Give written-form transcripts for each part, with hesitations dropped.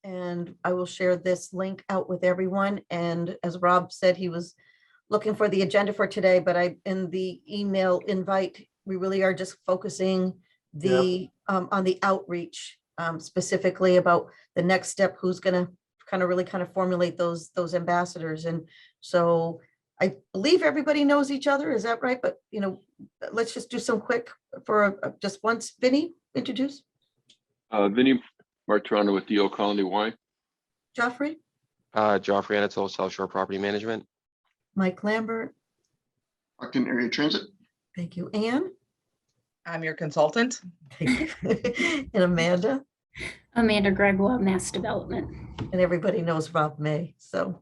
and I will share this link out with everyone. And as Rob said, he was looking for the agenda for today, but in the email invite, we really are just focusing on the outreach, specifically about the next step, who's going to really formulate those ambassadors. And so I believe everybody knows each other. Is that right? But, let's just do some quick just once. Vinny, introduce. Vinny Martirano with the Colony Y. Joffrey. Joffrey Anatole, South Shore Property Management. Mike Lambert. Brockton Area Transit. Thank you. Anne. I'm your consultant. Thank you. And Amanda. Amanda Gregoire, Mass Development. And everybody knows Rob May, so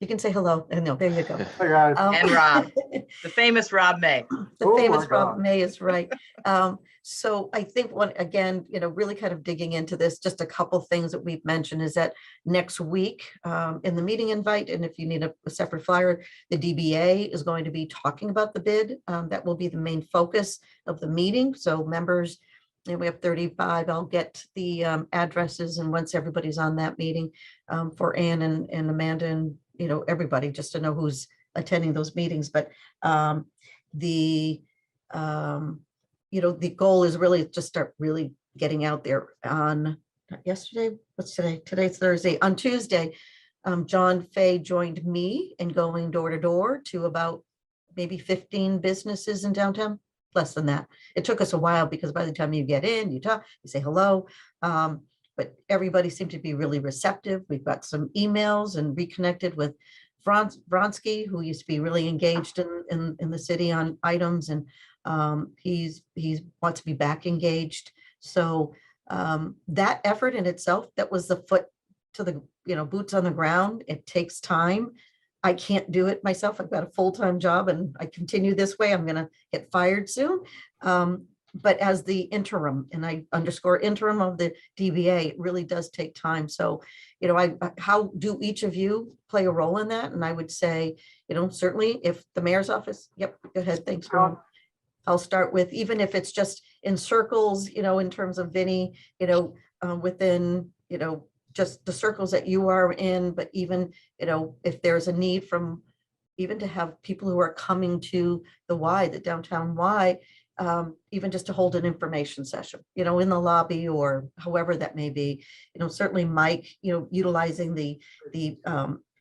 you can say hello. And no, there you go. Hi guys. And Rob, the famous Rob May. The famous Rob May is right. So I think again, really kind of digging into this, just a couple things that we've mentioned is that next week in the meeting invite, and if you need a separate flyer, the DBA is going to be talking about the bid. That will be the main focus of the meeting. So members, and we have 35. I'll get the addresses, and once everybody's on that meeting, for Ann and Amanda and everybody, just to know who's attending those meetings. But the goal is really just start really getting out there on yesterday. What's today? Today's Thursday. On Tuesday, John Fay joined me in going door to door to about maybe 15 businesses in downtown. Less than that. It took us a while because by the time you get in, you talk, you say hello. But everybody seemed to be really receptive. We've got some emails and reconnected with Vronsky, who used to be really engaged in the city on items, and he's wants to be back engaged. So that effort in itself, that was the foot to the boots on the ground. It takes time. I can't do it myself. I've got a full-time job, and I continue this way, I'm going to get fired soon. But as the interim, and I underscore interim of the DBA, it really does take time. So, how do each of you play a role in that? And I would say, certainly if the mayor's office, yep, go ahead. Thanks, Ron. I'll start with, even if it's just in circles, in terms of Vinny, within, just the circles that you are in, but even, if there's a need from even to have people who are coming to the Y, the downtown Y, even just to hold an information session, in the lobby or however that may be, certainly Mike, utilizing the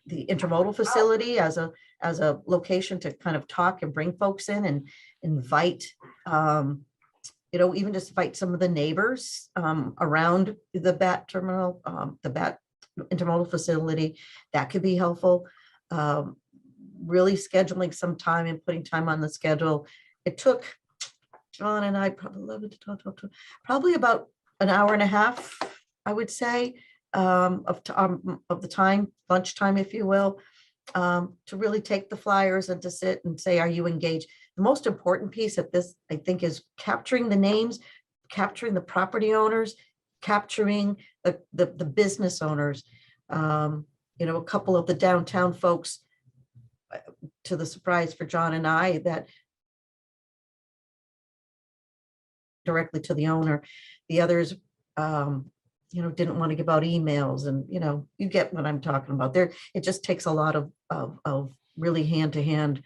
intermodal facility as a location to kind of talk and bring folks in and invite, even just invite some of the neighbors around the BAT terminal, the BAT intermodal facility. That could be helpful. Really scheduling some time and putting time on the schedule. It took John and I probably about an hour and a half, I would say, of the time, lunchtime, if you will, to really take the flyers and to sit and say, are you engaged? The most important piece of this, I think, is capturing the names, capturing the property owners, capturing the business owners. A couple of the downtown folks, to the surprise for John and I, that directly to the owner. The others, didn't want to give out emails, and you get what I'm talking about. There, it just takes a lot of really hand-to-hand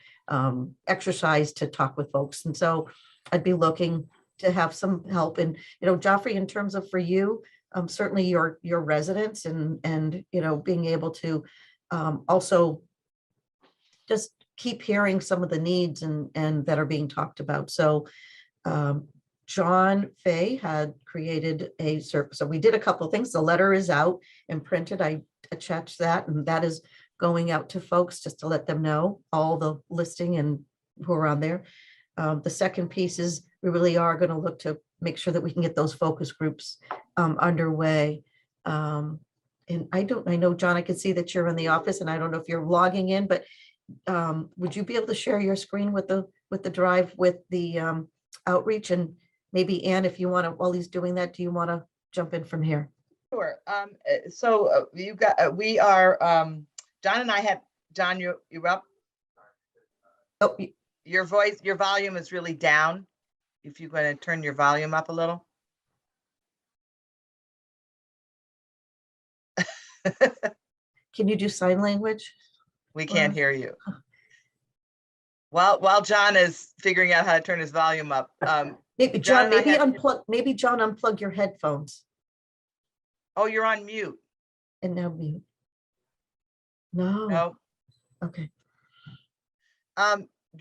exercise to talk with folks, and so I'd be looking to have some help. And Joffrey, in terms of for you, certainly your residents and being able to also just keep hearing some of the needs and that are being talked about. So John Fay had created a service. So we did a couple of things. The letter is out and printed. I attached that, and that is going out to folks just to let them know all the listing and who are on there. The second piece is we really are going to look to make sure that we can get those focus groups underway. And I know, John, I can see that you're in the office, and I don't know if you're logging in, but would you be able to share your screen with the drive with the outreach? And maybe Ann, if you want to, while he's doing that, do you want to jump in from here? Sure. So you got, we are, John and I have, John, you're up. Oh, Your voice, your volume is really down. If you're going to turn your volume up a little. Can you do sign language? We can't Wow. hear you. While John is figuring out how to turn his volume up, Maybe John John, and I maybe had- unplug, maybe John, unplug your headphones oh, you're on mute. and now mute. No, No. okay.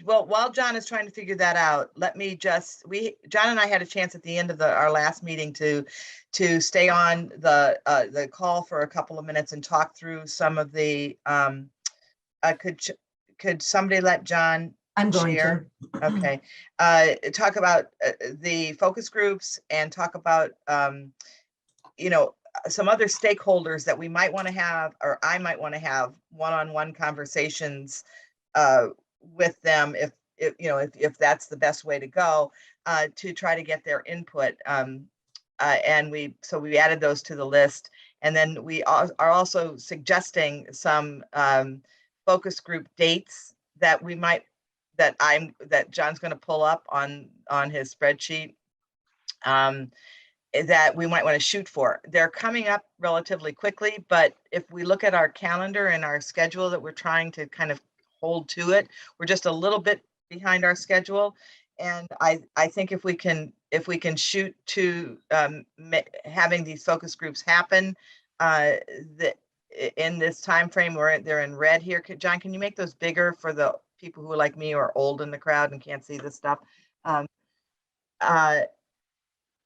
Well, while John is trying to figure that out, let me just, John and I had a chance at the end of our last meeting to stay on the call for a couple of minutes and talk through some of the, could somebody let John I'm going to. share? Okay, talk about the focus groups and talk about, you know, some other stakeholders that we might want to have, or I might want to have one-on-one conversations with them if you know, if that's the best way to go, to try to get their input. And we added those to the list. And then we are also suggesting some focus group dates that we might, that John's going to pull up on his spreadsheet, that we might want to shoot for. They're coming up relatively quickly, but if we look at our calendar and our schedule that we're trying to kind of hold to it, we're just a little bit behind our schedule. And I think if we can shoot to having these focus groups happen in this time frame, where they're in red here. John, can you make those bigger for the people who, like me, are old in the crowd and can't see this stuff?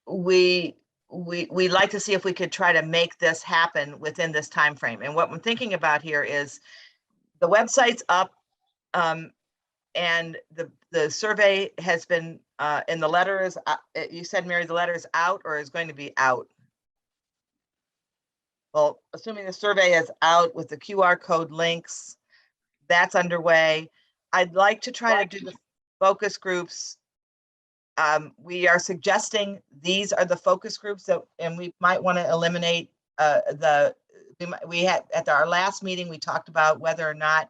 We like to see if we could try to make this happen within this time frame. And what I'm thinking about here is the website's up, and the survey has been, and the letter is, you said, Mary, the letter is out or is going to be out? Well, assuming the survey is out with the QR code links, that's underway. I'd like to try to do the focus groups. We are suggesting these are the focus groups that, and we might want to eliminate we had at our last meeting, we talked about whether or not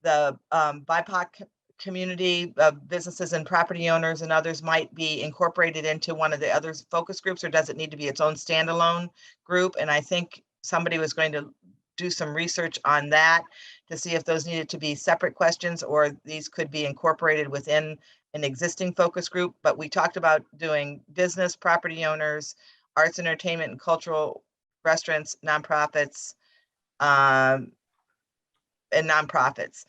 the BIPOC community, businesses and property owners and others might be incorporated into one of the other focus groups, or does it need to be its own standalone group? And I think somebody was going to do some research on that to see if those needed to be separate questions or these could be incorporated within an existing focus group. But we talked about doing business, property owners, arts, entertainment, and cultural, restaurants, nonprofits, and nonprofits.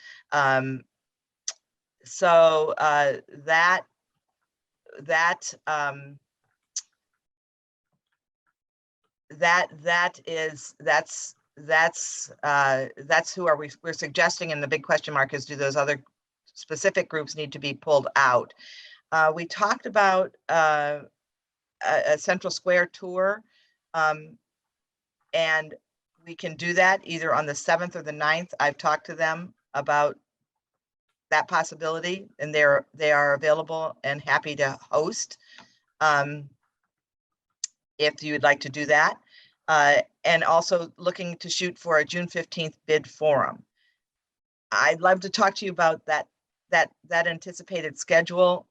So that's who we're suggesting. And the big question mark is, do those other specific groups need to be pulled out? We talked about a Central Square tour, and we can do that either on the 7th or the 9th. I've talked to them about that possibility, and they are available and happy to host if you would like to do that. And also looking to shoot for a June 15th bid forum. I'd love to talk to you about that anticipated schedule.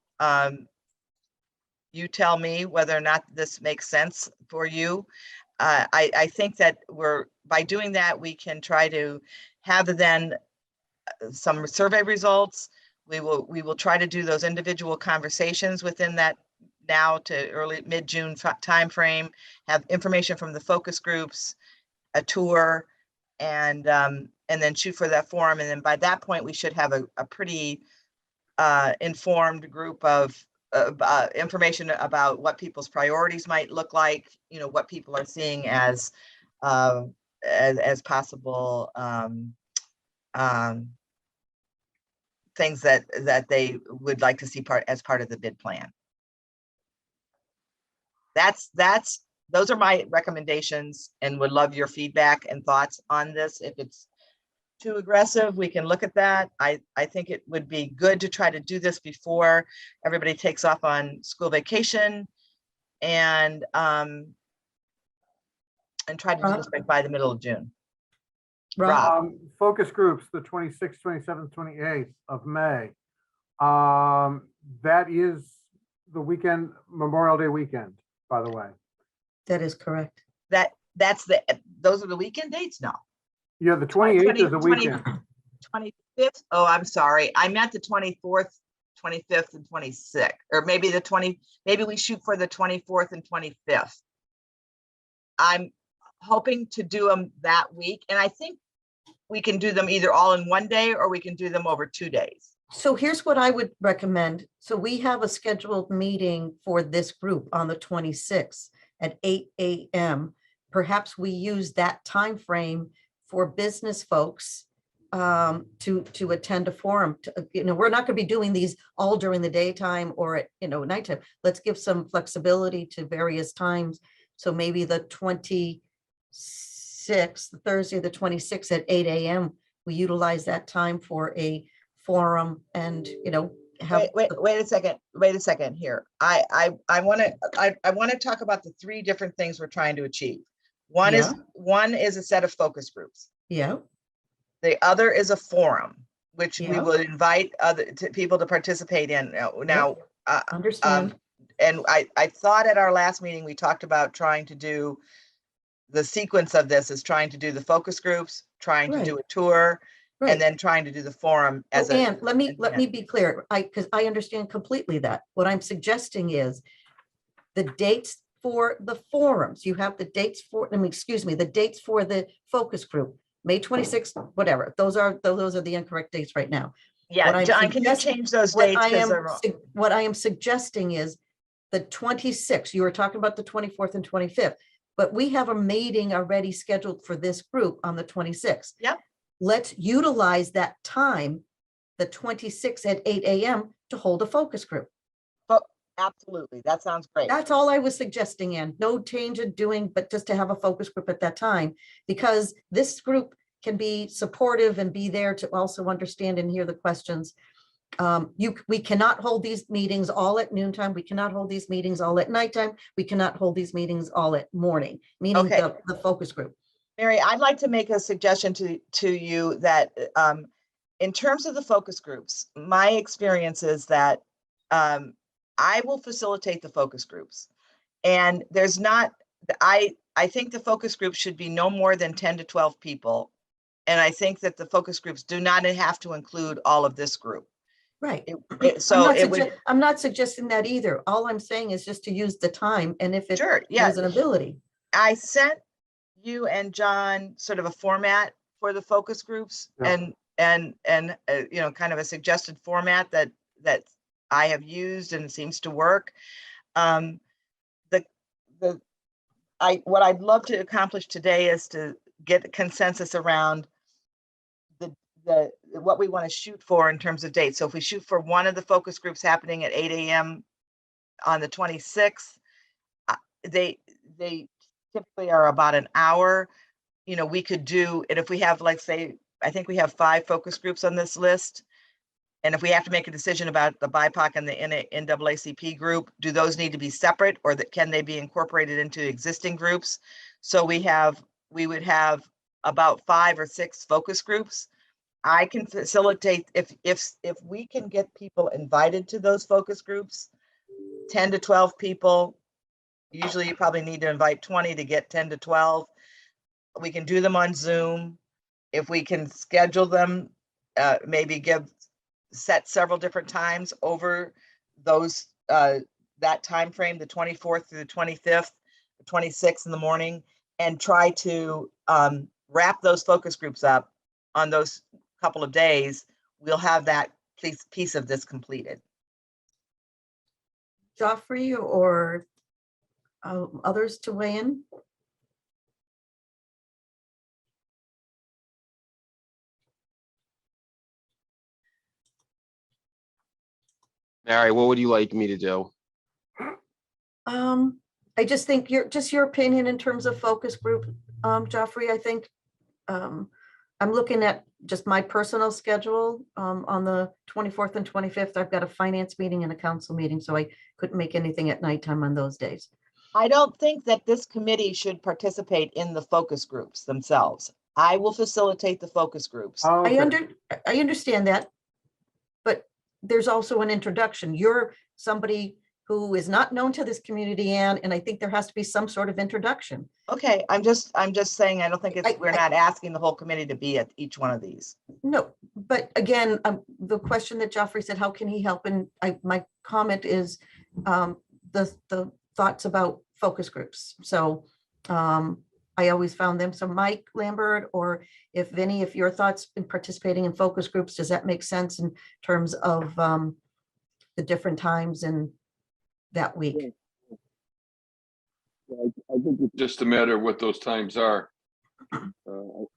You tell me whether or not this makes sense for you. I think that by doing that, we can try to have then some survey results. We will try to do those individual conversations within that now to early mid-June timeframe, have information from the focus groups, a tour, and then shoot for that forum. And then by that point, we should have a pretty informed group of information about what people's priorities might look like, what people are seeing as possible things that they would like to see as part of the bid plan. Those are my recommendations, and would love your feedback and thoughts on this. If it's too aggressive, we can look at that. I think it would be good to try to do this before everybody takes off on school vacation, and try to do this by the middle of June. Rob. Focus groups, the 26th, 27th, 28th of May. That is the weekend, Memorial Day weekend, by the way. That is correct. That those are the weekend dates? No. Yeah, the 28th is a 20 weekend. 25th. Oh, I'm sorry. I meant the 24th, 25th and 26th, or maybe maybe we shoot for the 24th and 25th. I'm hoping to do them that week. And I think we can do them either all in one day or we can do them over 2 days. So here's what I would recommend. So we have a scheduled meeting for this group on the 26th at 8 a.m. Perhaps we use that time frame for business folks to attend a forum. We're not going to be doing these all during the daytime or at nighttime. Let's give some flexibility to various times. So maybe the 26th, Thursday, the 26th at 8 a.m. We utilize that time for a forum and have. Wait a second here. I want to talk about the 3 different things we're trying to achieve. One is a set of focus groups. Yeah. The other is a forum, which we Yeah. will invite people to participate in. Now, Understand. and I thought at our last meeting, we talked about trying to do the sequence of this is trying to do the focus groups, trying to do a tour, Right. and then trying to do the forum as a. And let me be clear, because I understand completely that. What I'm suggesting is the dates for the forums. You have the dates for, the dates for the focus group, May 26th, whatever. Those are the incorrect dates right now. Yeah, John, can you change those dates? What I am suggesting is the 26th. You were talking about the 24th and 25th, but we have a meeting already scheduled for this group on the 26th. Yep. Let's utilize that time, the 26th at 8 a.m. to hold a focus group. Absolutely. That sounds great. That's all I was suggesting, and no change in doing, but just to have a focus group at that time, because this group can be supportive and be there to also understand and hear the questions. We cannot hold these meetings all at noontime. We cannot hold these meetings all at nighttime. We cannot hold these meetings all at morning, meaning the focus group. Mary, I'd like to make a suggestion to you that in terms of the focus groups, my experience is that I will facilitate the focus groups. And there's not, I think the focus group should be no more than 10 to 12 people. And I think that the focus groups do not have to include all of this group. Right. I'm not suggesting that either. All I'm saying is just to use the time, and if it has an ability. I sent you and John sort of a format for the focus groups, and kind of a suggested format that I have used and it seems to work. What I'd love to accomplish today is to get consensus around what we want to shoot for in terms of dates. So if we shoot for one of the focus groups happening at 8 a.m. on the 26th, they typically are about an hour. We could do, and if we have, like, say, I think we have 5 focus groups on this list. And if we have to make a decision about the BIPOC and the NAACP group, do those need to be separate, or can they be incorporated into existing groups? So we would have about 5 or 6 focus groups. I can facilitate if we can get people invited to those focus groups, 10 to 12 people. Usually you probably need to invite 20 to get 10 to 12. We can do them on Zoom. If we can schedule them, maybe set several different times over those that time frame, the 24th through the 25th, the 26th in the morning, and try to wrap those focus groups up on those couple of days. We'll have that piece of this completed. Joffrey or others to weigh in? Mary, what would you like me to do? I just think your opinion in terms of focus group, Joffrey. I think I'm looking at just my personal schedule. On the 24th and 25th, I've got a finance meeting and a council meeting, so I couldn't make anything at nighttime on those days. I don't think that this committee should participate in the focus groups themselves. I will facilitate the focus groups. Oh, okay. I understand that, but there's also an introduction. You're somebody who is not known to this community, Ann, and I think there has to be some sort of introduction. Okay, I'm just saying, I don't think I- we're not asking the whole committee to be at each one of these. No, but again, the question that Joffrey said, how can he help? And my comment is the thoughts about focus groups. So I always found them. So Mike Lambert, or if Vinny, if your thoughts in participating in focus groups, does that make sense in terms of the different times in that week? I think it's just a matter of what those times are. I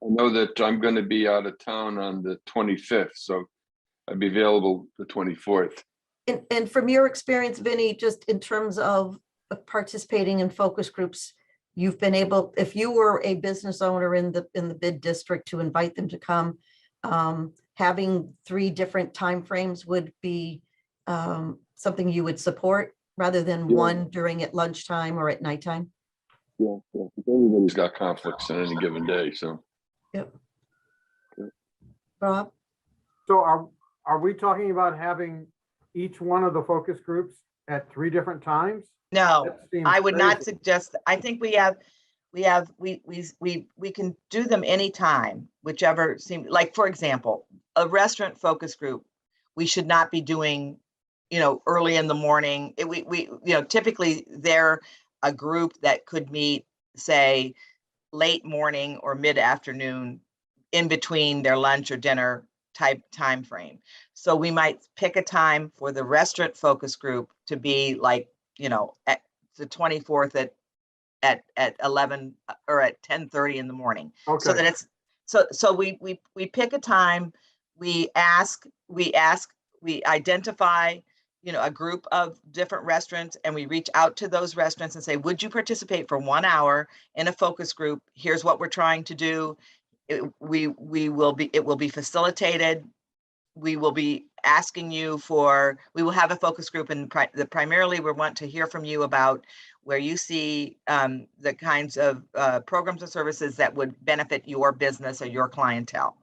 know that I'm going to be out of town on the 25th, so I'd be available the 24th. And from your experience, Vinny, just in terms of participating in focus groups, you've been able, if you were a business owner in the BID district, to invite them to come, having 3 different timeframes would be something you would support rather than Yeah. one during at lunchtime or at nighttime? Yeah, everybody's got conflicts on any given day, so. Rob? So are we talking about having each one of the focus groups at 3 different times? No, That seems I would not crazy. suggest, I think we can do them anytime, whichever seems, like, for example, a restaurant focus group, we should not be doing, early in the morning. Typically they're a group that could meet, say, late morning or mid-afternoon, in between their lunch or dinner type time frame. So we might pick a time for the restaurant focus group to be like, at the 24th at 11 or at 10:30 in the morning. So Okay, that it's, so we pick a time, we identify, a group of different restaurants, and we reach out to those restaurants and say, would you participate for 1 hour in a focus group? Here's what we're trying to do. It will be facilitated. We will be asking you we will have a focus group, and primarily we want to hear from you about where you see the kinds of programs or services that would benefit your business or your clientele.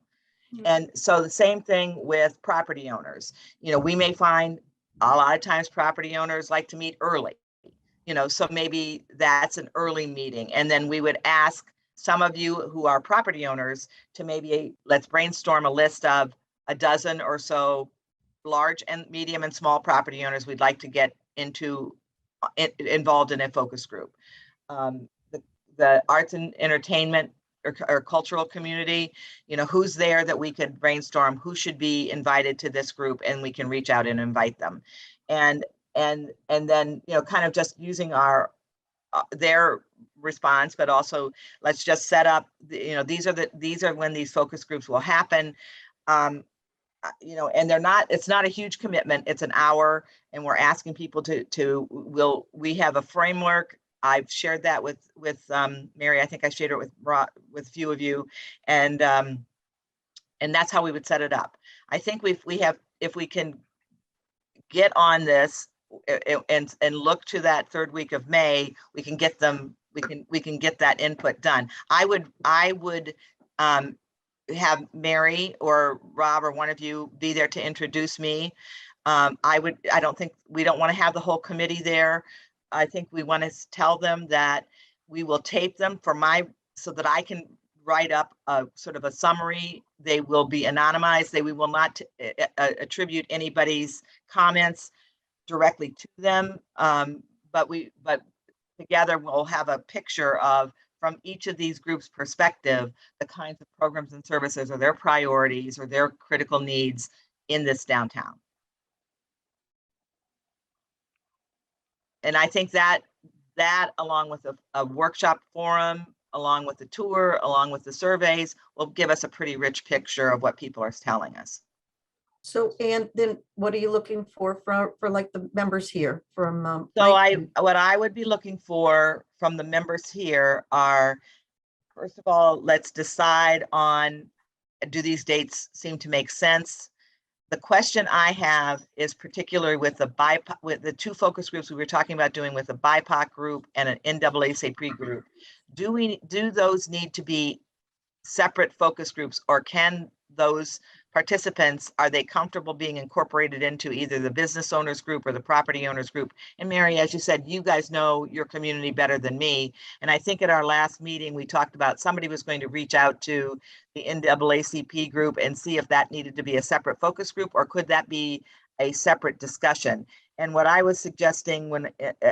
And so the same thing with property owners. We may find a lot of times property owners like to meet early, so maybe that's an early meeting. And then we would ask some of you who are property owners to maybe, let's brainstorm a list of a dozen or so large and medium and small property owners we'd like to get involved in a focus group. The arts and entertainment or cultural community, who's there that we could brainstorm who should be invited to this group, and we can reach out and invite them. And then, kind of just using their response, but also let's just set up, these are when these focus groups will happen. And it's not a huge commitment. It's an hour, and we're asking people we have a framework. I've shared that with Mary. I think I shared it with a few of you, and that's how we would set it up. I think if we can get on this and look to that 3rd week of May, we can get that input done. I would have Mary or Rob or one of you be there to introduce me. we don't want to have the whole committee there. I think we want to tell them that we will tape them so that I can write up a sort of a summary. They will be anonymized. We will not attribute anybody's comments directly to them. But together we'll have a picture of, from each of these groups' perspective, the kinds of programs and services or their priorities or their critical needs in this downtown. And I think that along with a workshop forum, along with the tour, along with the surveys, will give us a pretty rich picture of what people are telling us. So, and then what are you looking for like the members here from? So Mike? what I would be looking for from the members here are, first of all, let's decide on, do these dates seem to make sense? The question I have is particularly with with the 2 focus groups we were talking about doing with a BIPOC group and an NAACP group. Do those need to be separate focus groups, or can those participants, are they comfortable being incorporated into either the business owners group or the property owners group? And Mary, as you said, you guys know your community better than me. And I think at our last meeting, we talked about somebody was going to reach out to the NAACP group and see if that needed to be a separate focus group, or could that be a separate discussion? And what I was suggesting when,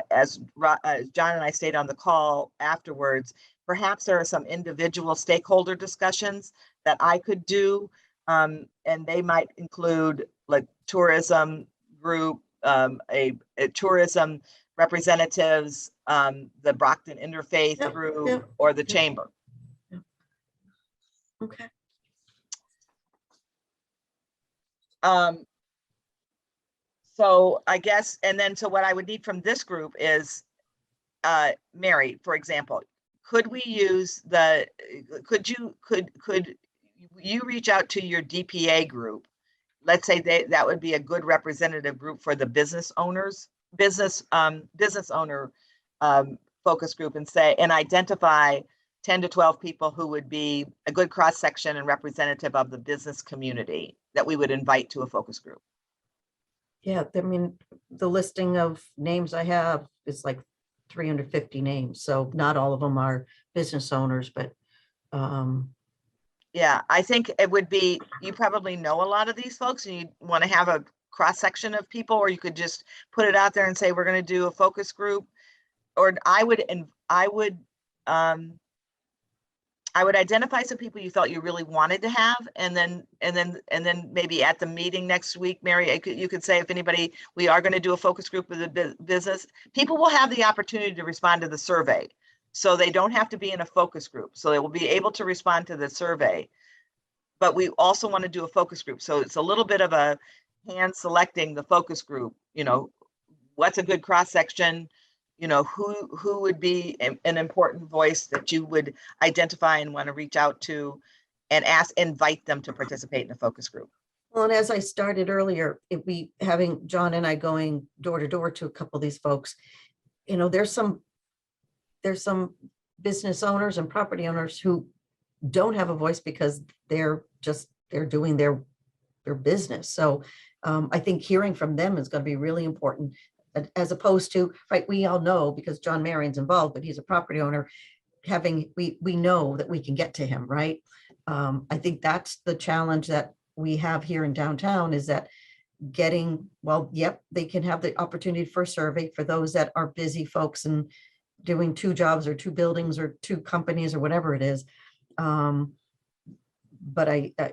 as John and I stayed on the call afterwards, perhaps there are some individual stakeholder discussions that I could do. And they might include like tourism group, a tourism representatives, the Brockton Interfaith Yep, group, yep, or the yep. chamber. Okay. So I guess, and then so what I would need from this group is, Mary, for example, could we use the, could you reach out to your DPA group? Let's say that would be a good representative group for the business owners, business owner focus group, and say, and identify 10 to 12 people who would be a good cross section and representative of the business community that we would invite to a focus group. Yeah, I mean, the listing of names I have is like 350 names, so not all of them are business owners, but Yeah, I think it would be, you probably know a lot of these folks and you want to have a cross section of people, or you could just put it out there and say, we're going to do a focus group. Or I would identify some people you felt you really wanted to have, and then maybe at the meeting next week, Mary, you could say, if anybody, we are going to do a focus group with the business. People will have the opportunity to respond to the survey, so they don't have to be in a focus group. So they will be able to respond to the survey. But we also want to do a focus group, so it's a little bit of a hand selecting the focus group. You know, what's a good cross section? You know, who would be an important voice that you would identify and want to reach out to, and invite them to participate in a focus group. well, and as I started earlier, if we having John and I going door to door to a couple of these folks, you know, there's some business owners and property owners who don't have a voice because they're doing their business. So I think hearing from them is going to be really important, as opposed to, right, we all know because John Marion's involved, but he's a property owner, we know that we can get to him, right? I think that's the challenge that we have here in downtown, is that yep, they can have the opportunity for a survey for those that are busy folks and doing 2 jobs or 2 buildings or 2 companies or whatever it is. But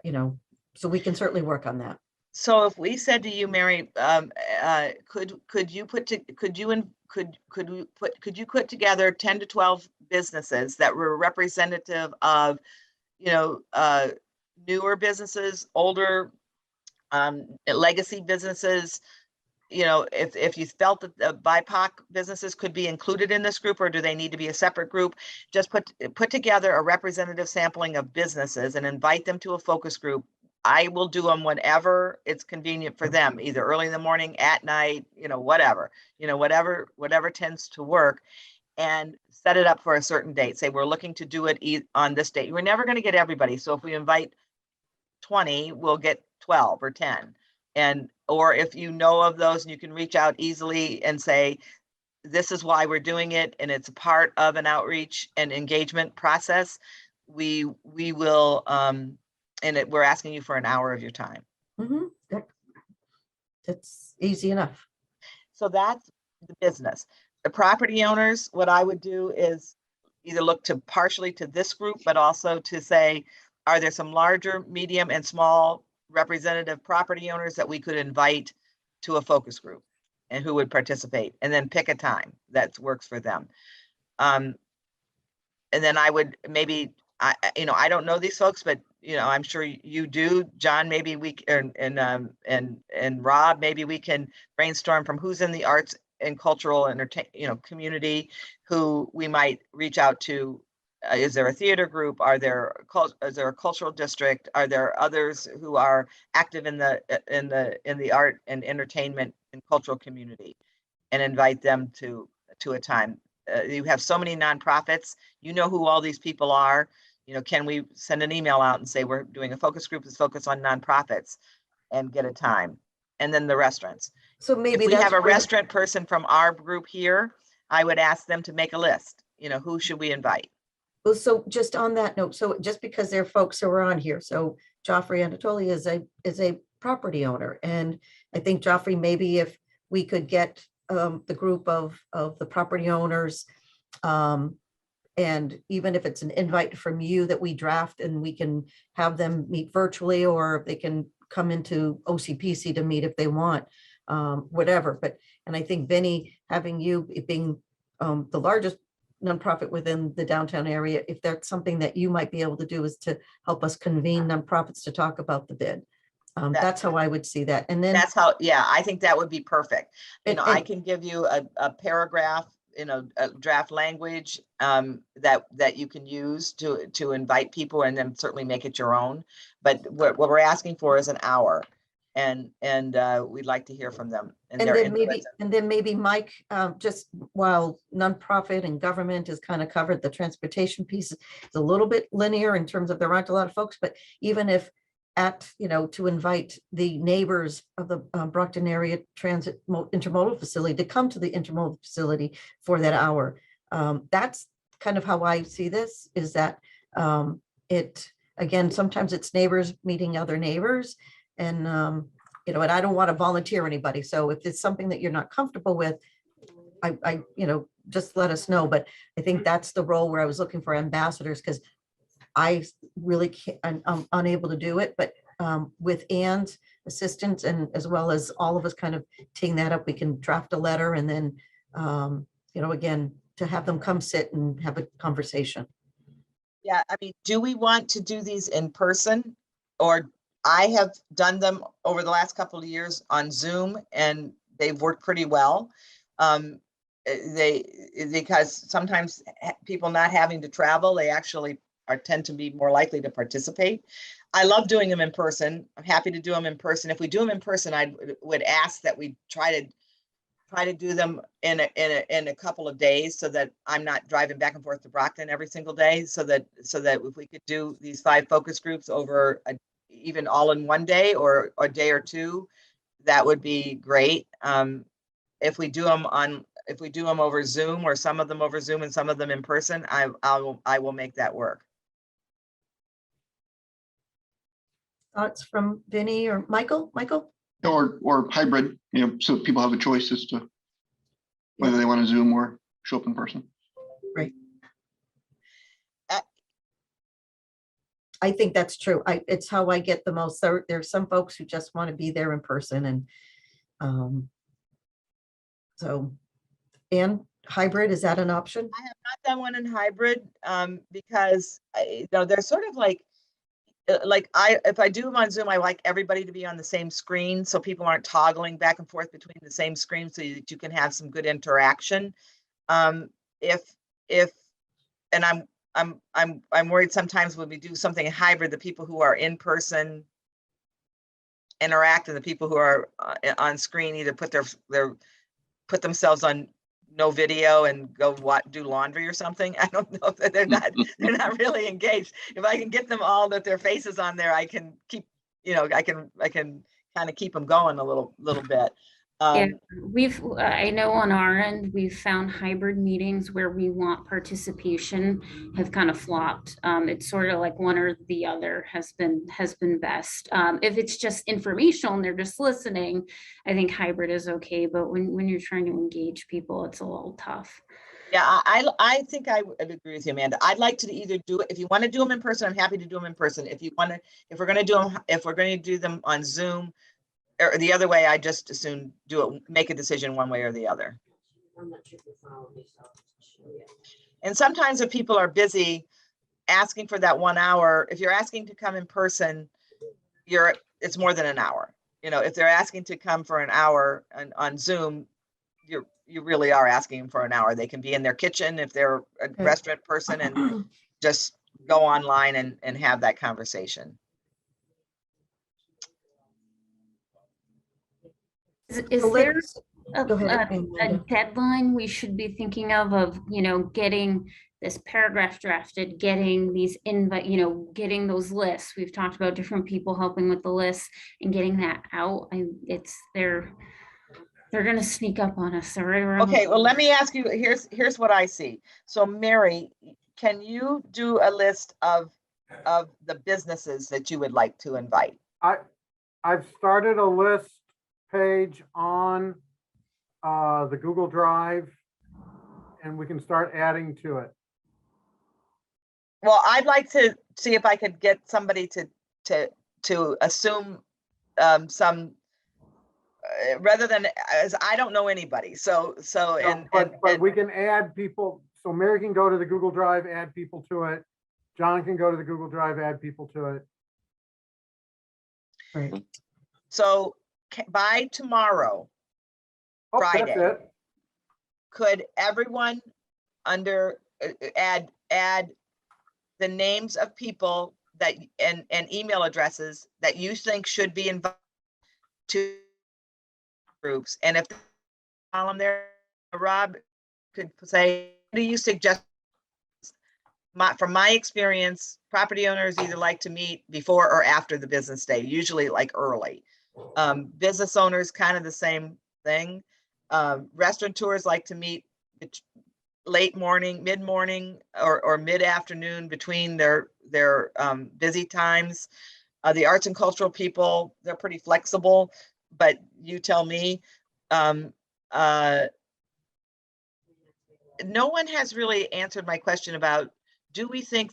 you know, so we can certainly work on that. So if we said to you, Mary, could you put together 10 to 12 businesses that were representative of, you know, newer businesses, older legacy businesses? You know, if you felt that the BIPOC businesses could be included in this group, or do they need to be a separate group? Just put together a representative sampling of businesses and invite them to a focus group. I will do them whenever it's convenient for them, either early in the morning, at night, you know, whatever tends to work, and set it up for a certain date. Say, we're looking to do it on this date. We're never going to get everybody. So if we invite 20, we'll get 12 or 10. Or if you know of those and you can reach out easily and say, this is why we're doing it, and it's a part of an outreach and engagement process, we will, we're asking you for an hour of your time. Mhm. That's easy enough. So that's the business. The property owners, what I would do is either look to partially to this group, but also to say, are there some larger, medium, and small representative property owners that we could invite to a focus group, and who would participate, and then pick a time that works for them. And then I would maybe, I don't know these folks, but you know, I'm sure you do, John. Maybe we and Rob, maybe we can brainstorm from who's in the arts and cultural community, who we might reach out to. Is there a theater group? Is there a cultural district? Are there others who are active in the art and entertainment and cultural community, and invite them to a time? You have so many nonprofits. You know who all these people are. Can we send an email out and say we're doing a focus group that's focused on nonprofits and get a time? And then the restaurants. So If maybe we that's have a where- restaurant person from our group here, I would ask them to make a list. Who should we invite? Well, so just on that note, so just because there are folks who are on here, so Joffrey Anatoli is a property owner. And I think Joffrey, maybe if we could get the group of the property owners, and even if it's an invite from you that we draft and we can have them meet virtually, or they can come into OCPC to meet if they want, whatever. And I think Vinny, having you being the largest nonprofit within the downtown area, if that's something that you might be able to do, is to help us convene nonprofits to talk about the bid. That's how I would see that. And then That's how, yeah, I think that would be perfect. I And- can give you a paragraph, a draft language that you can use to invite people, and then certainly make it your own. But what we're asking for is an hour, and we'd like to hear from them. And their then maybe, inputs. and then maybe Mike, just while nonprofit and government is kind of covered, the transportation piece is a little bit linear in terms of there aren't a lot of folks, but even if to invite the neighbors of the Brockton area transit intermodal facility to come to the intermodal facility for that hour. That's kind of how I see this, is that again, sometimes it's neighbors meeting other neighbors, and and I don't want to volunteer anybody. So if it's something that you're not comfortable with, I just let us know. But I think that's the role where I was looking for ambassadors, because I really can't, I'm unable to do it, but with Ann's assistance, and as well as all of us kind of teeing that up, we can draft a letter, and then, again, to have them come sit and have a conversation. Yeah, I mean, do we want to do these in person? Or I have done them over the last couple of years on Zoom, and they've worked pretty well. Because sometimes people not having to travel, they actually tend to be more likely to participate. I love doing them in person. I'm happy to do them in person. If we do them in person, I would ask that we try to do them in a couple of days, so that I'm not driving back and forth to Brockton every single day. So that if we could do these 5 focus groups over even all in one day, or a day or two, that would be great. If we do them over Zoom, or some of them over Zoom and some of them in person, I will make that work. Thoughts from Vinny or Michael? Michael? Or hybrid, so people have a choice as to whether they want to Zoom or show up in person. Right. I think that's true. It's how I get the most. There's some folks who just want to be there in person, and and hybrid, is that an option? I have not done one in hybrid because they're sort of like if I do them on Zoom, I like everybody to be on the same screen, so people aren't toggling back and forth between the same screen, so that you can have some good interaction. And I'm worried sometimes when we do something hybrid, the people who are in person interact, and the people who are on screen either put themselves on no video and go do laundry or something. I don't know that they're not really engaged. If I can get them all that their faces on there, I can keep, I can kind of keep them going a little bit. Yeah, I know on our end, we've found hybrid meetings where we want participation have kind of flopped. It's sort of like one or the other has been best. If it's just informational and they're just listening, I think hybrid is okay. But when you're trying to engage people, it's a little tough. Yeah, I think I would agree with you, Amanda. I'd like to either do it, if you want to do them in person, I'm happy to do them in person. If we're going to do them on Zoom, or the other way, I just as soon make a decision one way or the other. And sometimes if people are busy asking for that 1 hour, if you're asking to come in person, it's more than an hour. If they're asking to come for an hour on Zoom, you really are asking for an hour. They can be in their kitchen if they're a restaurant person, and just go online and have that conversation. Is there Go ahead, a Amanda. deadline we should be thinking of, getting this paragraph drafted, getting these getting those lists. We've talked about different people helping with the lists and getting that out. They're gonna sneak up on us. They're right around. Okay, well, let me ask you, here's what I see. So Mary, can you do a list of the businesses that you would like to invite? I've started a list page on the Google Drive, and we can start adding to it. Well, I'd like to see if I could get somebody to assume some, rather than, as I don't know anybody, so, But we can add people, so Mary can go to the Google Drive, add people to it. John can go to the Google Drive, add people to it. Right. so by tomorrow, Oh, that's Friday. it. could everyone add the names of people that, and email addresses that you think should be invited to groups? And if column there, Rob could say, what do you suggest? From my experience, property owners either like to meet before or after the business day, usually like early. Business owners, kind of the same thing. Restaurateurs like to meet late morning, mid-morning, or mid-afternoon between their busy times. The arts and cultural people, they're pretty flexible, but you tell me. No one has really answered my question about, do we think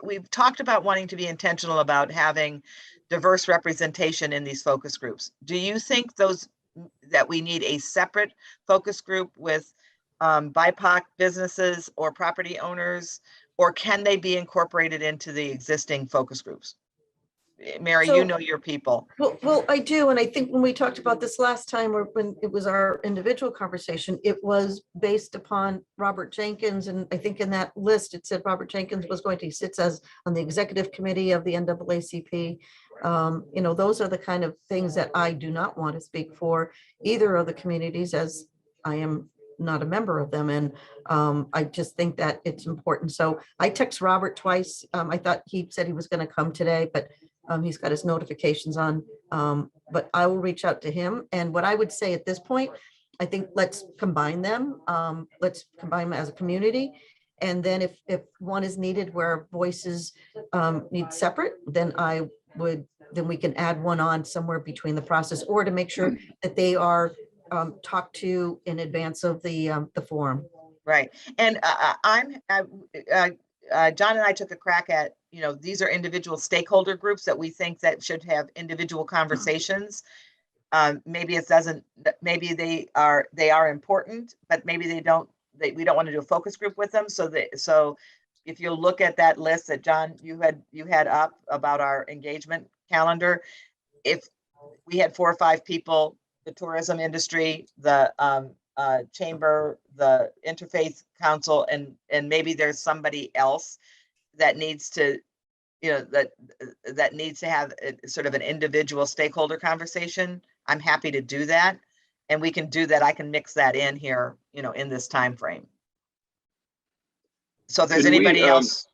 we've talked about wanting to be intentional about having diverse representation in these focus groups. Do you think that we need a separate focus group with BIPOC businesses or property owners, or can they be incorporated into the existing focus groups? Mary, So- you know your people. Well, I do. And I think when we talked about this last time, or when it was our individual conversation, it was based upon Robert Jenkins. And I think in that list, it said Robert Jenkins was going to, he sits as on the executive committee of the NAACP. Those are the kind of things that I do not want to speak for either of the communities, as I am not a member of them. And I just think that it's important. So I text Robert twice. I thought he said he was going to come today, but he's got his notifications on, but I will reach out to him. And what I would say at this point, I think let's combine them. Let's combine them as a community. And then if one is needed where voices need separate, then then we can add one on somewhere between the process, or to make sure that they are talked to in advance of the forum. Right. And John and I took a crack at, these are individual stakeholder groups that we think that should have individual conversations. Maybe it doesn't, maybe they are important, but maybe we don't want to do a focus group with them. So if you look at that list that John, you had up about our engagement calendar, if we had 4 or 5 people, the tourism industry, the chamber, the interfaith council, and maybe there's somebody else that needs to, that needs to have sort of an individual stakeholder conversation, I'm happy to do that. And we can do that. I can mix that in here, in this time frame. So if there's Can we, anybody else.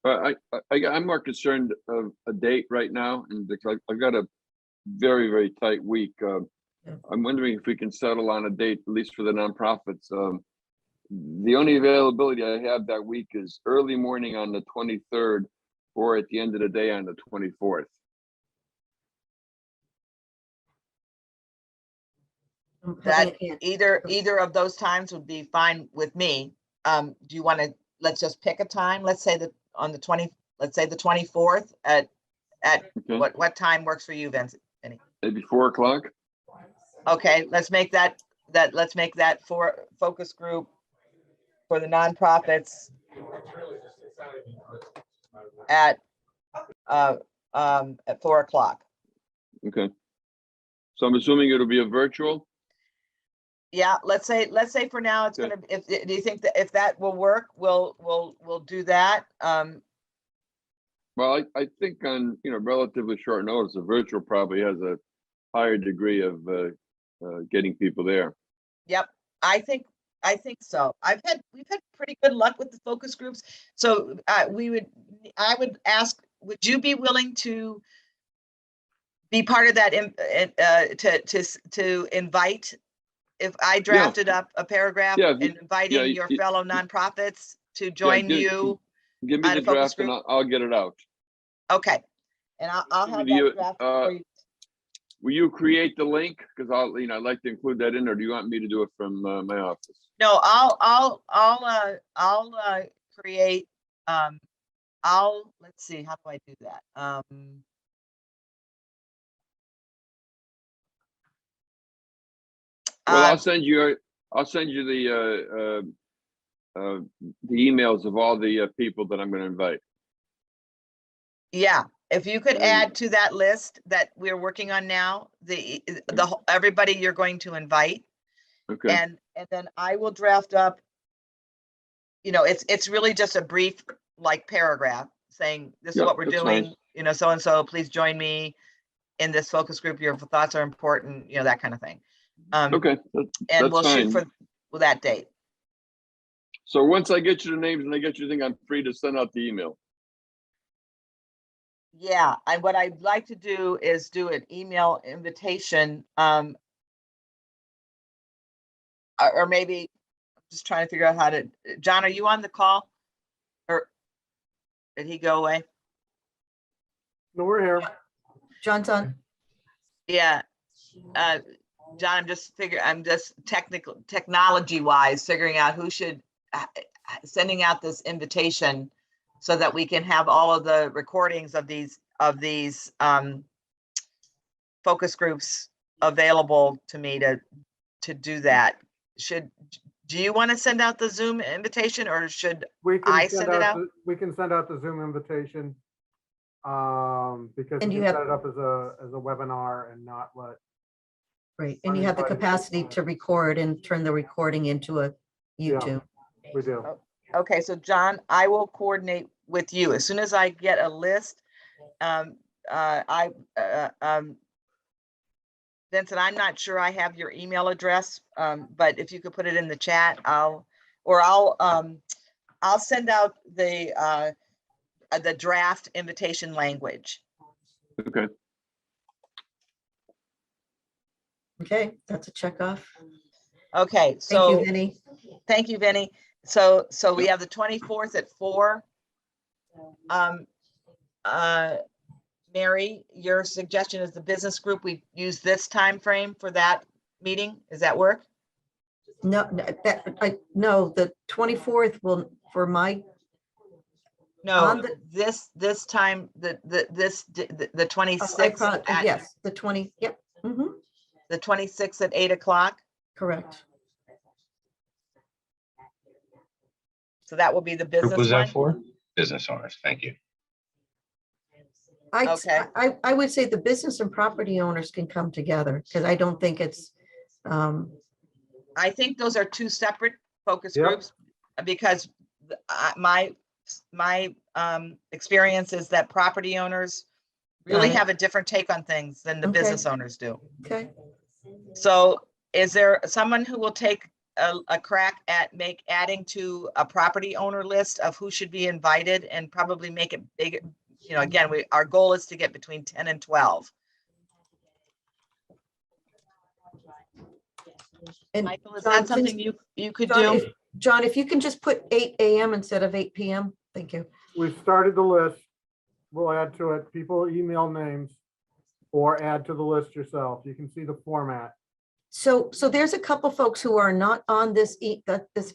I'm more concerned of a date right now, and I've got a very, very tight week. I'm wondering if we can settle on a date, at least for the nonprofits. The only availability I have that week is early morning on the 23rd, or at the end of the day on the 24th. That either of those times would be fine with me. Do you want to, let's just pick a time? Let's say that on the 24th at Okay. what time works for you, Vince? Maybe 4 o'clock. Okay, let's make that for focus group for the nonprofits at 4 o'clock. Okay. So I'm assuming it'll be a virtual. Yeah, let's say for now it's Okay. gonna. Do you think that if that will work, we'll do that? Well, I think on relatively short notice, a virtual probably has a higher degree of getting people there. Yep, I think so. We've had pretty good luck with the focus groups. So I would ask, would you be willing to be part of that, to invite, if I drafted up a paragraph Yeah, if you- inviting your fellow nonprofits to join give- you Give me on the a focus draft and group? I'll get it out. Okay, and I'll have Do you, that draft for you. Will you create the link? Because I'd like to include that in, or do you want me to do it from my office? No, I'll create, let's see, how do I do that? Well, Uh, I'll send you the emails of all the people that I'm going to invite. Yeah, if you could And- add to that list that we're working on now, everybody you're going to invite, Okay. and then I will draft up, it's really just a brief, like, paragraph saying, this is Yeah, what we're that's doing, fine. so and so, please join me in this focus group. Your thoughts are important, that kind of thing. Okay. And That's we'll shoot fine. for that date. So once I get you the names and I get you the thing, I'm free to send out the email. Yeah, and what I'd like to do is do an email invitation, or maybe, I'm just trying to figure out how to, John, are you on the call? Or did he go away? No, we're here. John's on. Yeah, John, I'm just technology wise, figuring out who should, sending out this invitation so that we can have all of the recordings of these focus groups available to me to do that. Do you want to send out the Zoom invitation, or should We can I send it out? We can send out the Zoom invitation. Because And you you can have- set it up as a webinar and not let. Right, and you have the Uninvited capacity people. to record and turn the recording into a YouTube. We do. Okay, so John, I will coordinate with you as soon as I get a list. Vincent, I'm not sure I have your email address, but if you could put it in the chat, I'll send out the draft invitation language. Okay. Okay, that's a check off. Okay, Thank you, so Vinny. thank you, Vinny. So we have the 24th at 4. Mary, your suggestion is the business group. We use this time frame for that meeting. Does that work? No, no, the 24th will, for my, No, On the- this time, the 26th, yes, the 20, yep, the 26th at 8 o'clock. correct. So that will be the Group business was that one. for? Business owners, thank you. Okay. I would say the business and property owners can come together, because I don't think it's, I think those are two separate focus Yep. groups, because my experience is that property owners really Got it. have a different take on things than the Okay. business owners do. okay. So is there someone who will take a crack at adding to a property owner list of who should be invited, and probably make it big? Again, our goal is to get between 10 and 12. And Michael, is John, that something please- you could John, do? John, if you can just put 8 AM instead of 8 PM, thank you. We've started the list. We'll add to it. People email names or add to the list yourself. You can see the format. So there's a couple folks who are not on this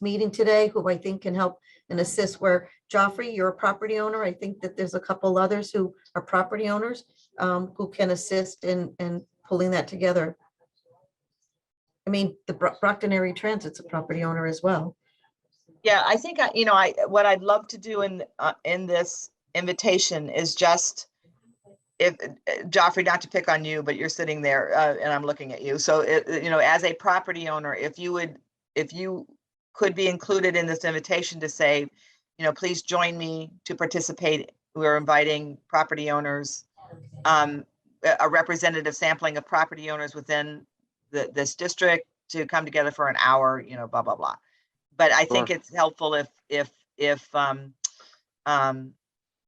meeting today, who I think can help and assist, where Joffrey, you're a property owner. I think that there's a couple others who are property owners, who can assist in pulling that together. I mean, the Brockton Area Transit's a property owner as well. Yeah, I think, what I'd love to do in this invitation is just, if Joffrey, not to pick on you, but you're sitting there and I'm looking at you. So, as a property owner, if you could be included in this invitation to say, please join me to participate. We're inviting property owners, a representative sampling of property owners within this district to come together for an hour, you know, blah, blah, blah. But I think Sure. it's helpful if,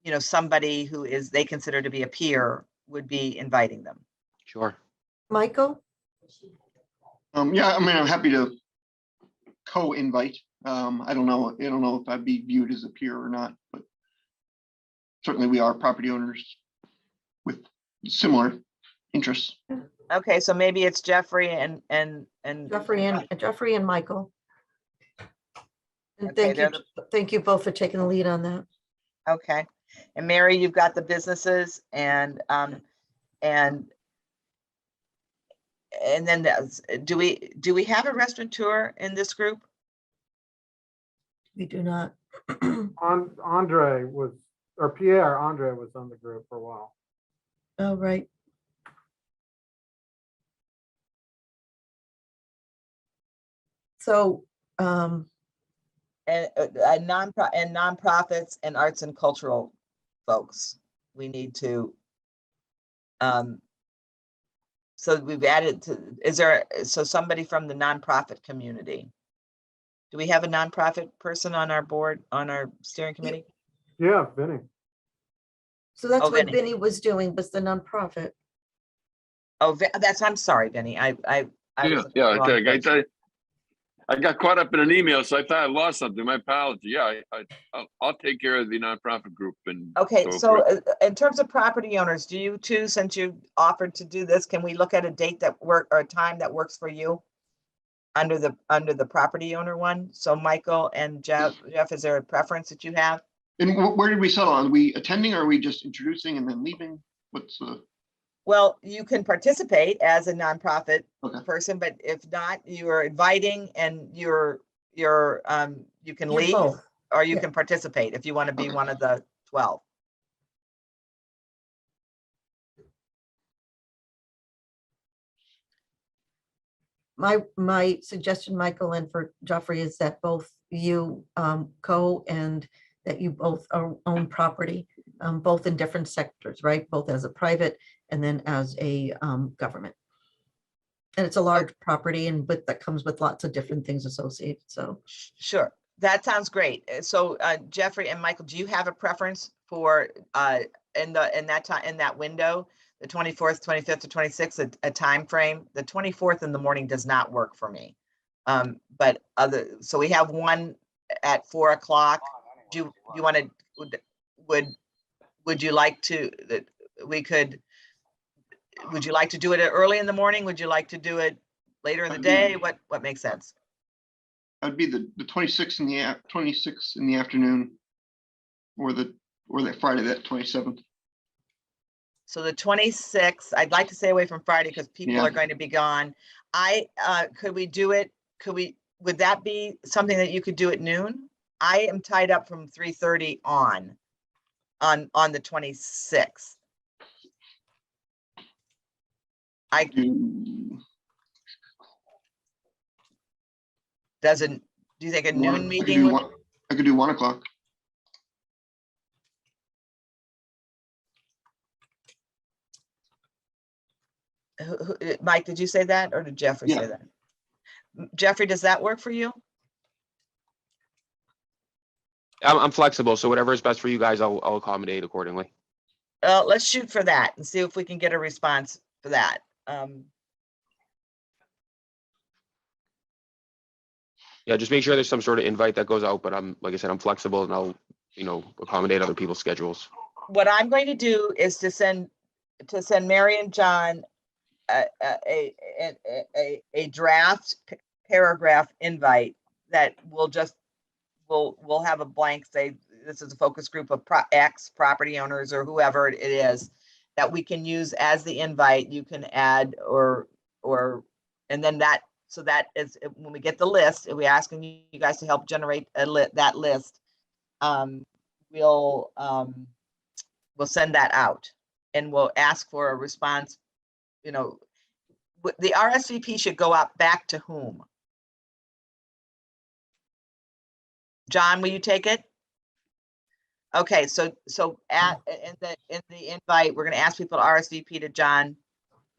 you know, somebody who is, they consider to be a peer would be inviting them. Sure. Michael? Yeah, I mean, I'm happy to co-invite. I don't know if I'd be viewed as a peer or not, but certainly we are property owners with similar interests. Okay, so maybe it's Jeffrey and Jeffrey and Michael. And Okay, thank you both for taking the lead on that. okay. And Mary, you've got the businesses and then do we have a restaurateur in this group? We do not. Andre was, or Pierre Andre was on the group for a while. Oh, right. So, And nonprofits and arts and cultural folks. We need to. So we've added to, so somebody from the nonprofit community. Do we have a nonprofit person on our board, on our steering committee? Yeah, Vinny. so that's Oh, what Vinny. Vinny was doing, was the nonprofit. Oh, I'm sorry, Vinny. I Yeah, was yeah, in the wrong okay. place. I got caught up in an email, so I thought I lost something. My apology. Yeah, I'll take care of the nonprofit group and. Okay, go so for it. in terms of property owners, do you too, since you offered to do this, can we look at a date that or a time that works for you? Under the property owner one? So Michael and Jeff, is there a preference that you have? And where did we settle on? Are we attending or are we just introducing and then leaving? What's Well, you can participate as a nonprofit Okay. person, but if not, you are inviting and you can You're leave both. or you Yeah. can participate if you want to be Okay. one of the 12. My suggestion, Michael, and for Joffrey, is that both you co and that you both own property, both in different sectors, right? Both as a private and then as a government. And it's a large property but that comes with lots of different things associated. So Sure, that sounds great. So Jeffrey and Michael, do you have a preference for in that window, the 24th, 25th to 26th, a time frame? The 24th in the morning does not work for me. But so we have one at 4 o'clock. Do you want to, would you like to, that we could, would you like to do it early in the morning? Would you like to do it later in the day? What makes sense? That'd be the 26th in the afternoon, or that Friday, that 27th. So the 26th, I'd like to stay away from Friday because people Yeah. are going to be gone. Could we do it? Would that be something that you could do at noon? I am tied up from 3:30 on the 26th. Do you think a noon meeting? I could do 1 o'clock. Mike, did you say that or did Jeffrey say Yeah. that? Jeffrey, does that work for you? I'm flexible, so whatever is best for you guys, I'll accommodate accordingly. Let's shoot for that and see if we can get a response for that. Yeah, just make sure there's some sort of invite that goes out, but like I said, I'm flexible and I'll, accommodate other people's schedules. What I'm going to do is to send Mary and John a draft paragraph invite that we'll have a blank, say this is a focus group of X property owners or whoever it is that we can use as the invite. You can add and then that, so that is when we get the list, if we're asking you guys to help generate that list, we'll send that out and we'll ask for a response. The RSVP should go out back to whom? John, will you take it? Okay, so in the invite, we're going to ask people to RSVP to John,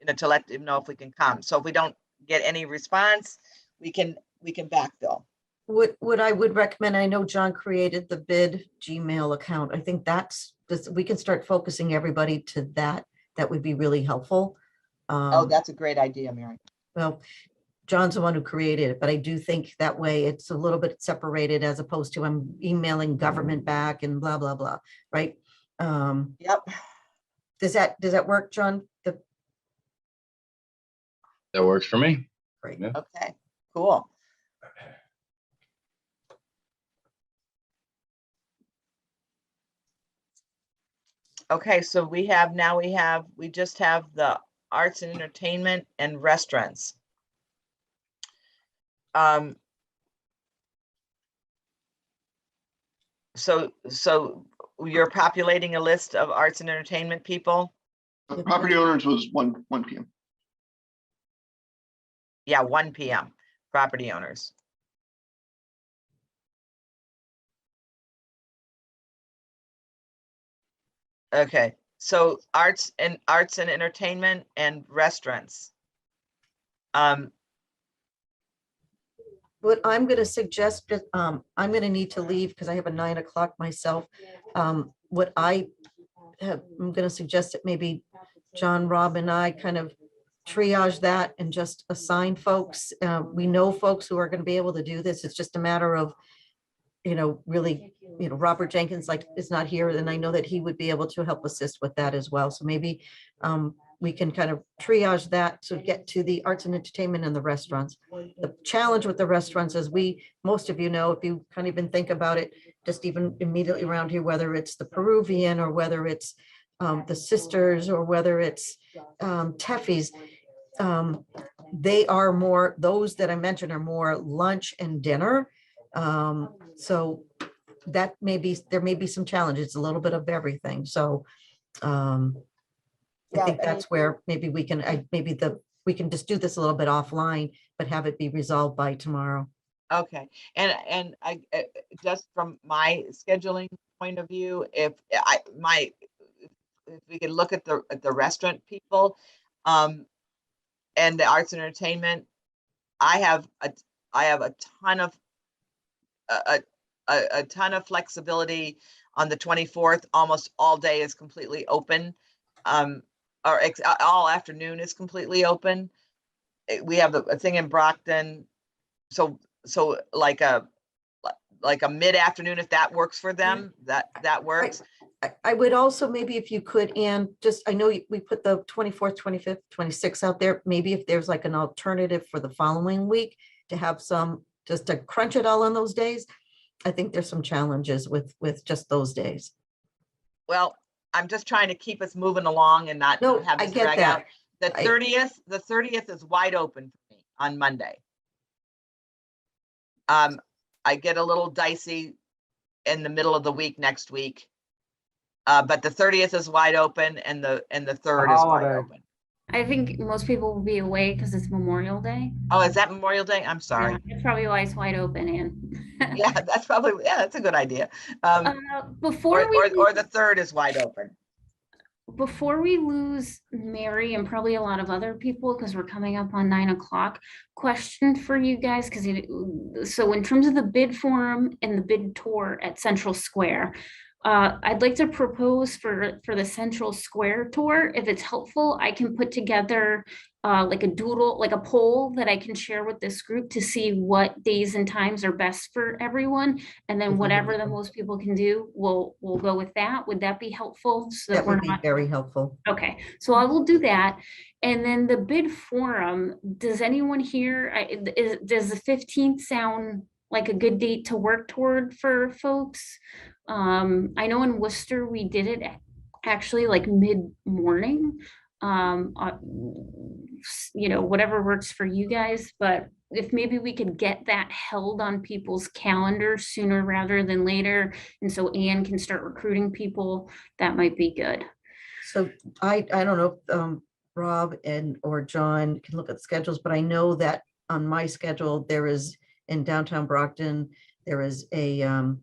to let him know if we can come. So if we don't get any response, we can backfill. What I would recommend, I know John created the BID Gmail account. I think we can start focusing everybody to that. That would be really helpful. Oh, that's a great idea, Mary. Well, John's the one who created it, but I do think that way it's a little bit separated as opposed to I'm emailing government back and blah, blah, blah, right? Yep. Does that work, John? That works for me. Great. Yeah. Okay, cool. Okay, so we just have the arts and entertainment and restaurants. So you're populating a list of arts and entertainment people? Property owners was 1 PM. Yeah, 1 PM, property owners. Okay, so arts and entertainment and restaurants. What I'm going to suggest that I'm going to need to leave because I have a 9 o'clock myself. I'm going to suggest that maybe John, Rob, and I kind of triage that and just assign folks. We know folks who are going to be able to do this. It's just a matter of, really, Robert Jenkins is not here, and I know that he would be able to help assist with that as well. So maybe we can kind of triage that to get to the arts and entertainment and the restaurants. The challenge with the restaurants is most of you know, if you can't even think about it, just even immediately around here, whether it's the Peruvian or whether it's the Sisters or whether it's Teffy's, they are more, those that I mentioned are more lunch and dinner. So that there may be some challenges, a little bit of everything. So I think that's where maybe we can, we can just do this a little bit offline, but have it be resolved by tomorrow. Okay, and I just from my scheduling point of view, if we could look at the restaurant people, and the arts and entertainment, I have a ton of a ton of flexibility on the 24th. Almost all day is completely open, or all afternoon is completely open. We have a thing in Brockton, so like a mid-afternoon, if that works for them, that works. I would also, maybe if you could, and just, I know we put the 24th, 25th, 26th out there. Maybe if there's like an alternative for the following week to have some, just to crunch it all on those days. I think there's some challenges with just those days. Well, I'm just trying to keep us moving along and not No, have I this get drag that. out. The 30th is wide open for me on Monday. I get a little dicey in the middle of the week next week. But the 30th is wide open and the 3rd is wide holiday. open. I think most people will be away because it's Memorial Day. Oh, is that Memorial Day? I'm sorry. Yeah, that's probably why it's wide open, Ann. Yeah, that's a good idea. Before Or the 3rd is wide open. Before we lose Mary and probably a lot of other people, because we're coming up on 9 o'clock, question for you guys, because so in terms of the bid forum and the bid tour at Central Square, I'd like to propose for the Central Square tour, if it's helpful, I can put together like a doodle, like a poll that I can share with this group to see what days and times are best for everyone. And then whatever the most people can do, we'll go with that. Would that be helpful? So That would be very helpful. Okay, so I will do that. And then the bid forum, does anyone here, does the 15th sound like a good date to work toward for folks? I know in Worcester, we did it actually like mid-morning. Whatever works for you guys, but if maybe we could get that held on people's calendars sooner rather than later, and so Anne can start recruiting people, that might be good. So I don't know if Rob or John can look at the schedules, but I know that on my schedule, there is in downtown Brockton, there is a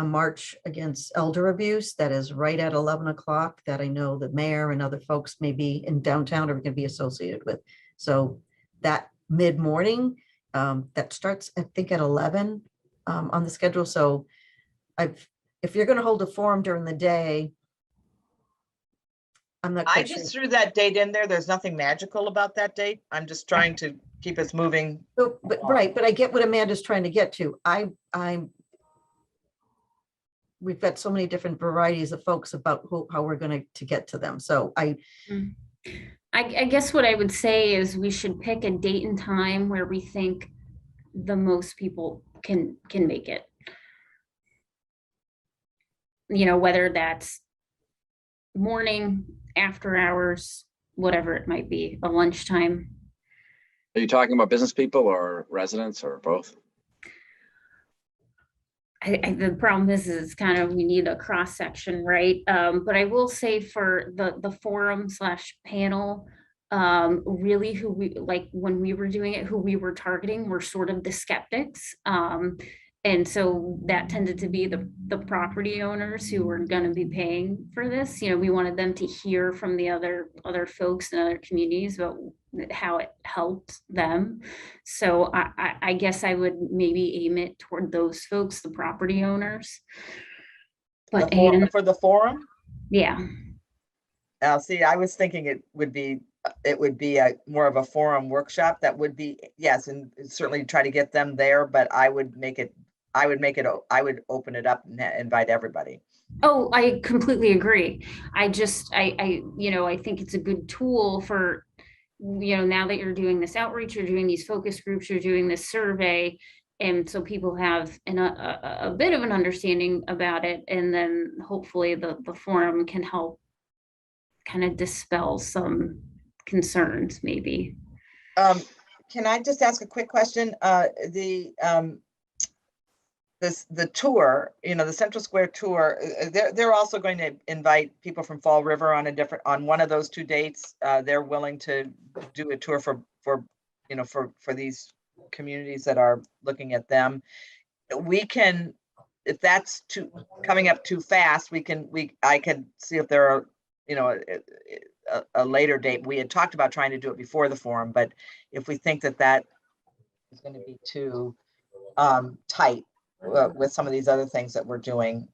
march against elder abuse that is right at 11 o'clock that I know the mayor and other folks maybe in downtown are going to be associated with. So that mid-morning. That starts, I think, at 11 on the schedule. So if you're going to hold a forum during the day, I'm not I quite sure. just threw that date in there. There's nothing magical about that date. I'm just trying to keep us moving. So, but right, but I get what Amanda's trying to get to. We've got so many different varieties of folks about how we're going to get to them. So I guess what I would say is we should pick a date and time where we think the most people can make it. You know, whether that's morning, after hours, whatever it might be, a lunchtime. Are you talking about business people or residents or both? The problem is kind of, we need a cross section, right? But I will say for the forum / panel, really who we, like when we were doing it, who we were targeting were sort of the skeptics. And so that tended to be the property owners who were going to be paying for this. You know, we wanted them to hear from the other folks in other communities about how it helped them. So I guess I would maybe aim it toward those folks, the property owners. But For the forum? Yeah. See, I was thinking it would be a more of a forum workshop. That would be, yes, and certainly try to get them there, but I would open it up and invite everybody. Oh, I completely agree. I think it's a good tool for, now that you're doing this outreach, you're doing these focus groups, you're doing this survey. And so people have a bit of an understanding about it. And then hopefully the forum can help kind of dispel some concerns maybe. Can I just ask a quick question? The tour, the Central Square tour, they're also going to invite people from Fall River on one of those 2 dates. They're willing to do a tour for these communities that are looking at them. We can, if that's coming up too fast, I can see if there are, a later date. We had talked about trying to do it before the forum, but if we think that is going to be too tight with some of these other things that we're doing.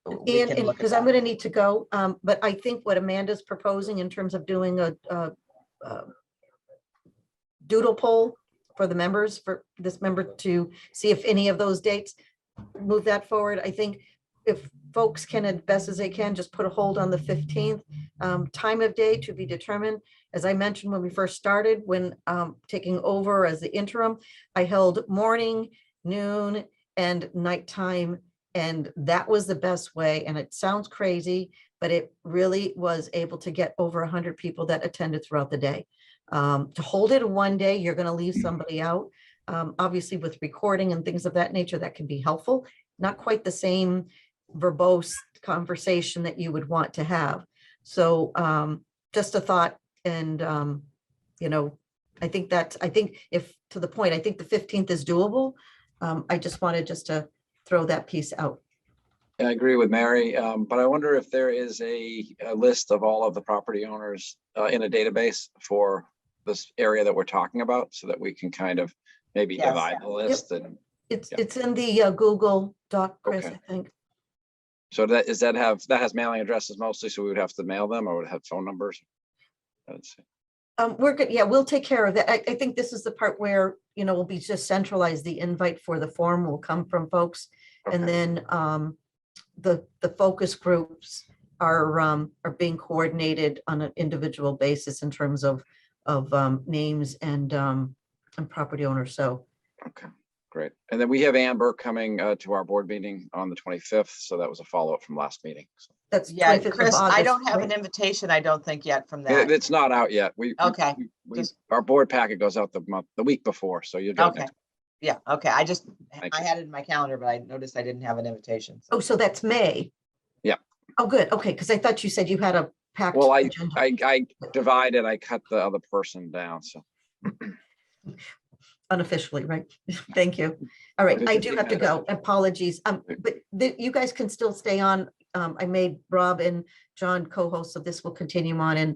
And because I'm going to need to go, but I think what Amanda's proposing in terms of doing a doodle poll for the members, for this member to see if any of those dates, move that forward. I think if folks can, as best as they can, just put a hold on the 15th, time of day to be determined. As I mentioned when we first started, when taking over as the interim, I held morning, noon, and nighttime, and that was the best way. And it sounds crazy, but it really was able to get over 100 people that attended throughout the day. To hold it in one day, you're going to leave somebody out. Obviously, with recording and things of that nature, that can be helpful. Not quite the same verbose conversation that you would want to have. So just a thought. And I think if to the point, I think the 15th is doable. I just wanted to throw that piece out. I agree with Mary, but I wonder if there is a list of all of the property owners in a database for this area that we're talking about, so that we can kind of maybe divide the list. Yep. And It's in the Google Doc, Chris, Okay. I think. so that has mailing addresses mostly, so we would have to mail them, or would it have phone numbers? Let's see. We're good. Yeah, we'll take care of that. I think this is the part where, we'll be just centralized. The invite for the forum will come from folks. And Okay. then the focus groups are being coordinated on an individual basis in terms of names and property owners. So Okay, great. And then we have Amber coming to our board meeting on the 25th. So that was a follow-up from last meeting. So that's Yeah, 25th of Chris, I August, don't have an right? invitation, I don't think yet from that. it's not out yet. Okay. Our board packet goes out the week before. So you'll get it Okay. next. Yeah, okay. I Thank you. had it in my calendar, but I noticed I didn't have an invitation. Oh, so that's May. Yeah. Oh, good. Okay, because I thought you said you had a packed Well, agenda. I divided, I cut the other person down. So Unofficially, right? Thank you. All right, But I it's do a have to go. message. Apologies. But you guys can still stay on. I made Rob and John co-hosts, so this will continue on,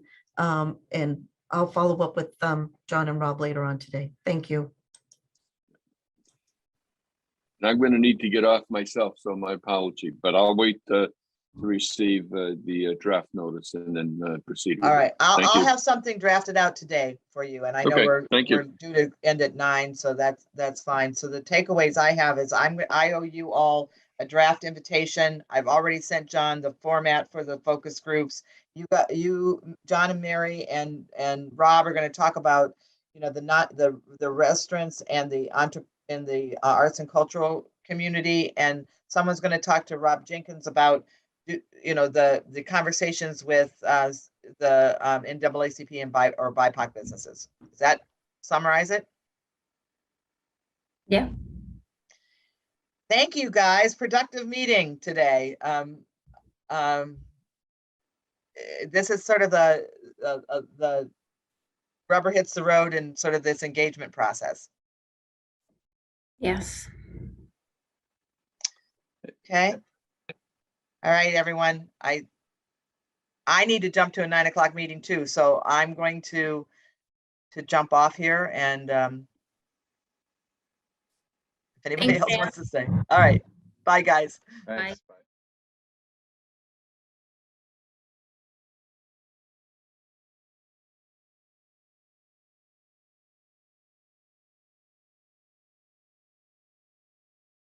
and I'll follow up with John and Rob later on today. Thank you. And I'm gonna need to get off myself, so my apology, but I'll wait to receive the draft notice and then proceed. with All it. right, Thank I'll you. have something drafted out today for you, and I know Okay, we're thank you. due to end at 9, so that's fine. So the takeaways I have is I owe you all a draft invitation. I've already sent John the format for the focus groups. John and Mary and Rob are going to talk about, you know, the restaurants and the arts and cultural community, and someone's going to talk to Rob Jenkins about, you know, the conversations with the NAACP and BIPOC businesses. Does that summarize it? Yeah. Thank you, guys. Productive meeting today. This is sort of the rubber hits the road in sort of this engagement process. Yes. Okay. All right, everyone. I need to jump to a 9 o'clock meeting too, so I'm going to jump off here, and if anybody Thanks, else Sam. wants to stay. All right. Bye, guys. Thanks. Bye.